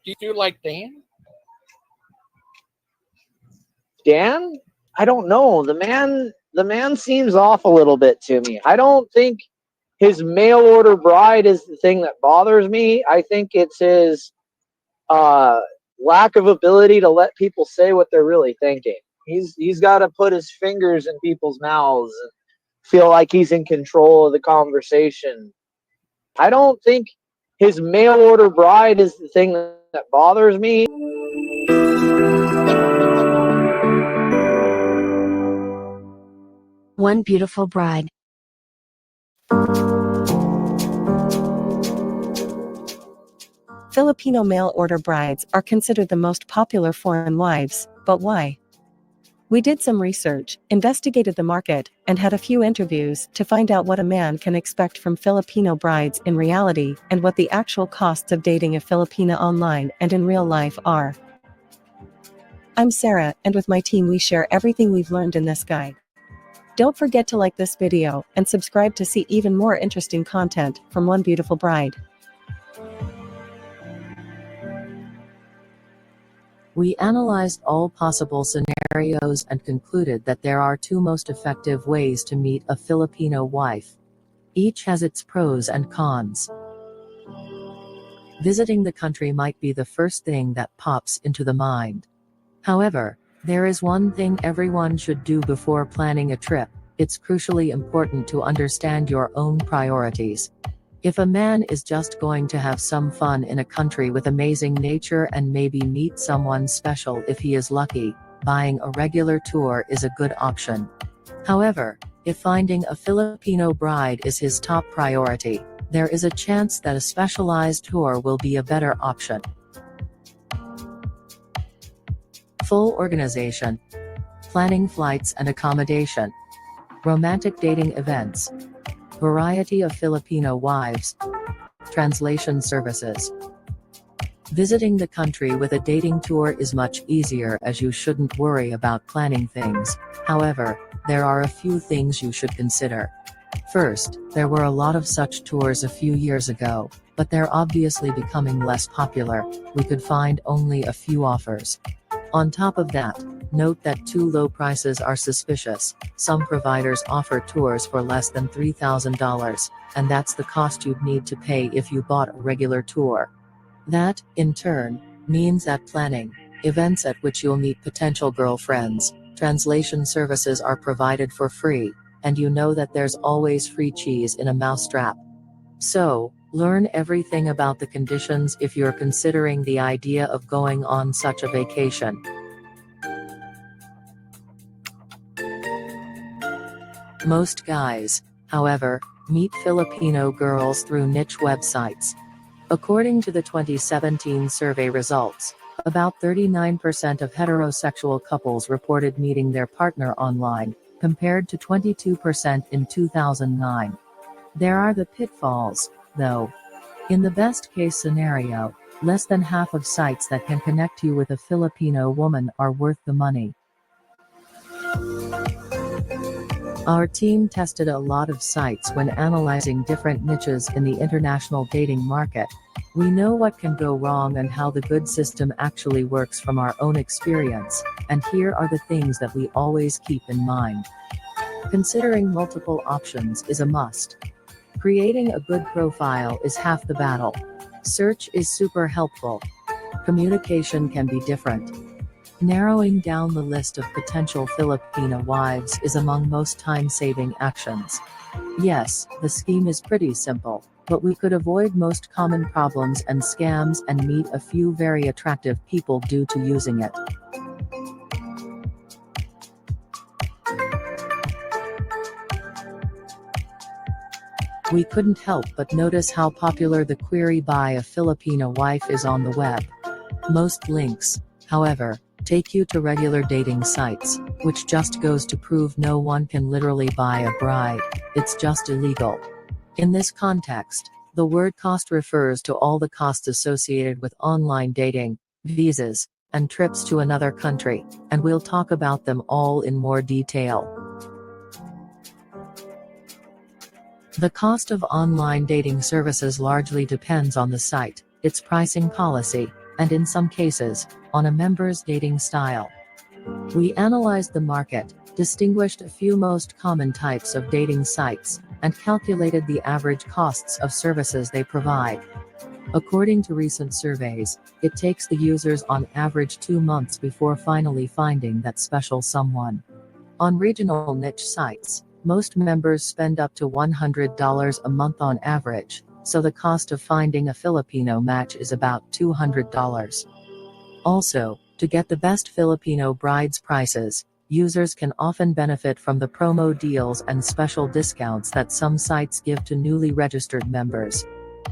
Do you like Dan? Dan? I don't know. The man seems off a little bit to me. I don't think his mail order bride is the thing that bothers me. I think it's his lack of ability to let people say what they're really thinking. He's got to put his fingers in people's mouths and feel like he's in control of the conversation. I don't think his mail order bride is the thing that bothers me. One beautiful bride. Filipino mail-order brides are considered the most popular foreign wives, but why? We did some research, investigated the market, and had a few interviews to find out what a man can expect from Filipino brides in reality and what the actual costs of dating a Filipina online and in real life are. I'm Sarah, and with my team we share everything we've learned in this guide. Don't forget to like this video and subscribe to see even more interesting content from One Beautiful Bride. We analyzed all possible scenarios and concluded that there are two most effective ways to meet a Filipino wife. Each has its pros and cons. Visiting the country might be the first thing that pops into the mind. However, there is one thing everyone should do before planning a trip. It's crucially important to understand your own priorities. If a man is just going to have some fun in a country with amazing nature and maybe meet someone special if he is lucky, buying a regular tour is a good option. However, if finding a Filipino bride is his top priority, there is a chance that a specialized tour will be a better option. Full organization. Planning flights and accommodation. Romantic dating events. Variety of Filipino wives. Translation services. Visiting the country with a dating tour is much easier as you shouldn't worry about planning things. However, there are a few things you should consider. First, there were a lot of such tours a few years ago, but they're obviously becoming less popular. We could find only a few offers. On top of that, note that too low prices are suspicious. Some providers offer tours for less than $3,000, and that's the cost you'd need to pay if you bought a regular tour. That, in turn, means that planning events at which you'll meet potential girlfriends, translation services are provided for free, and you know that there's always free cheese in a mousetrap. So, learn everything about the conditions if you're considering the idea of going on such a vacation. Most guys, however, meet Filipino girls through niche websites. According to the 2017 survey results, about 39% of heterosexual couples reported meeting their partner online, compared to 22% in 2009. There are the pitfalls, though. In the best-case scenario, less than half of sites that can connect you with a Filipino woman are worth the money. Our team tested a lot of sites when analyzing different niches in the international dating market. We know what can go wrong and how the good system actually works from our own experience, and here are the things that we always keep in mind. Considering multiple options is a must. Creating a good profile is half the battle. Search is super helpful. Communication can be different. Narrowing down the list of potential Filipino wives is among most time-saving actions. Yes, the scheme is pretty simple, but we could avoid most common problems and scams and meet a few very attractive people due to using it. We couldn't help but notice how popular the query "buy a Filipino wife" is on the web. Most links, however, take you to regular dating sites, which just goes to prove no one can literally buy a bride. It's just illegal. In this context, the word cost refers to all the costs associated with online dating, visas, and trips to another country, and we'll talk about them all in more detail. The cost of online dating services largely depends on the site, its pricing policy, and in some cases, on a member's dating style. We analyzed the market, distinguished a few most common types of dating sites, and calculated the average costs of services they provide. According to recent surveys, it takes the users on average 2 months before finally finding that special someone. On regional niche sites, most members spend up to $100 a month on average, so the cost of finding a Filipino match is about $200. Also, to get the best Filipino brides prices, users can often benefit from the promo deals and special discounts that some sites give to newly registered members.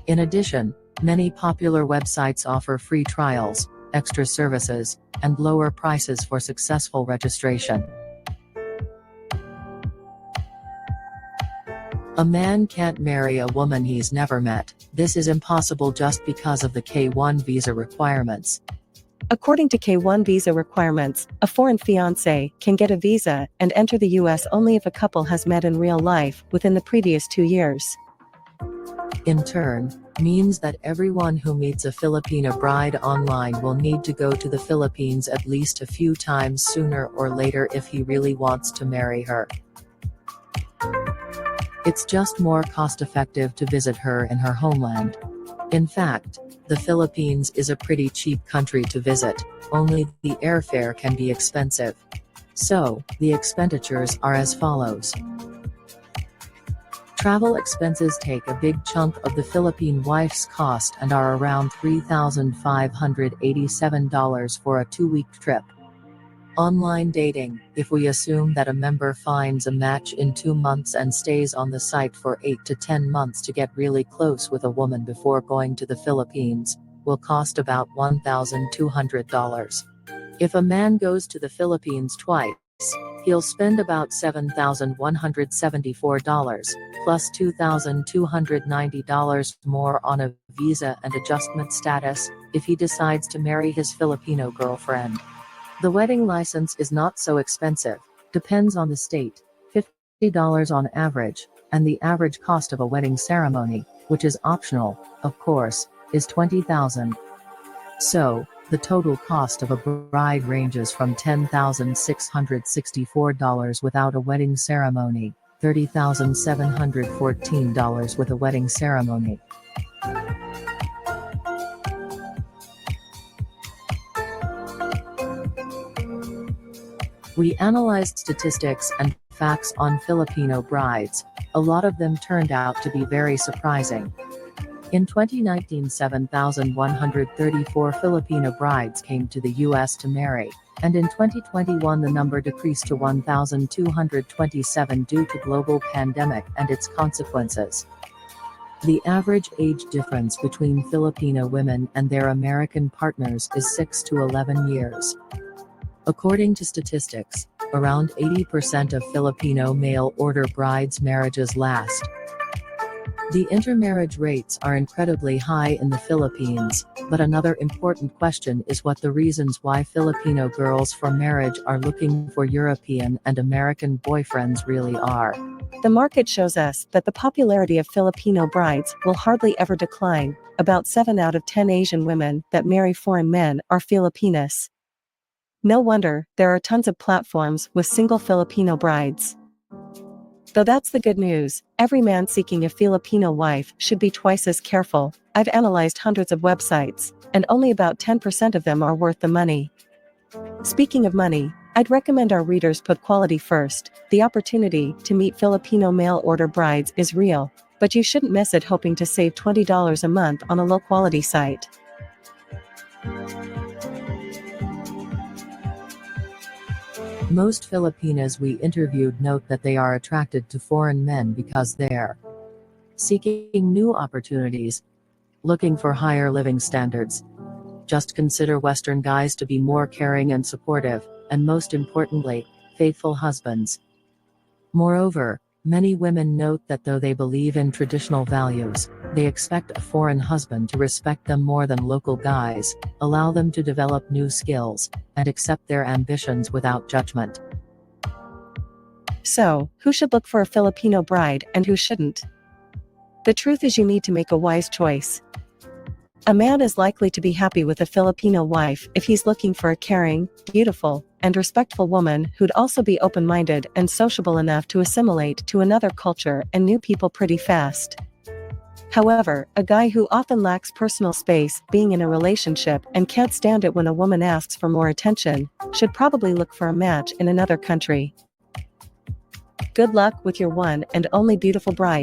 In addition, many popular websites offer free trials, extra services, and lower prices for successful registration. A man can't marry a woman he's never met. This is impossible just because of the K-1 visa requirements. According to K-1 visa requirements, a foreign fiancé can get a visa and enter the US only if a couple has met in real life within the previous 2 years. In turn, means that everyone who meets a Filipino bride online will need to go to the Philippines at least a few times sooner or later if he really wants to marry her. It's just more cost-effective to visit her in her homeland. In fact, the Philippines is a pretty cheap country to visit, only the airfare can be expensive. So, the expenditures are as follows. Travel expenses take a big chunk of the Philippine wife's cost and are around $3,587 for a 2-week trip. Online dating, if we assume that a member finds a match in 2 months and stays on the site for 8 to 10 months to get really close with a woman before going to the Philippines, will cost about $1,200. If a man goes to the Philippines twice, he'll spend about $7,174, plus $2,290 more on a visa and adjustment status, if he decides to marry his Filipino girlfriend. The wedding license is not so expensive, depends on the state, $50 on average, and the average cost of a wedding ceremony, which is optional, of course, is $20,000. So, the total cost of a bride ranges from $10,664 without a wedding ceremony, $30,714 with a wedding ceremony. We analyzed statistics and facts on Filipino brides. A lot of them turned out to be very surprising. In 2019, 7,134 Filipino brides came to the US to marry, and in 2021 the number decreased to 1,227 due to global pandemic and its consequences. The average age difference between Filipino women and their American partners is 6 to 11 years. According to statistics, around 80% of Filipino mail-order brides' marriages last. The intermarriage rates are incredibly high in the Philippines, but another important question is what the reasons why Filipino girls for marriage are looking for European and American boyfriends really are. The market shows us that the popularity of Filipino brides will hardly ever decline. About 7 out of 10 Asian women that marry foreign men are Filipinas. No wonder there are tons of platforms with single Filipino brides. Though that's the good news, every man seeking a Filipino wife should be twice as careful. I've analyzed hundreds of websites, and only about 10% of them are worth the money. Speaking of money, I'd recommend our readers put quality first. The opportunity to meet Filipino mail-order brides is real, but you shouldn't miss it hoping to save $20 a month on a low-quality site. Most Filipinas we interviewed note that they are attracted to foreign men because they're seeking new opportunities, looking for higher living standards. Just consider Western guys to be more caring and supportive, and most importantly, faithful husbands. Moreover, many women note that though they believe in traditional values, they expect a foreign husband to respect them more than local guys, allow them to develop new skills, and accept their ambitions without judgment. So, who should look for a Filipino bride and who shouldn't? The truth is you need to make a wise choice. A man is likely to be happy with a Filipino wife if he's looking for a caring, beautiful, and respectful woman who'd also be open-minded and sociable enough to assimilate to another culture and new people pretty fast. However, a guy who often lacks personal space being in a relationship and can't stand it when a woman asks for more attention should probably look for a match in another country. Good luck with your one and only beautiful bride.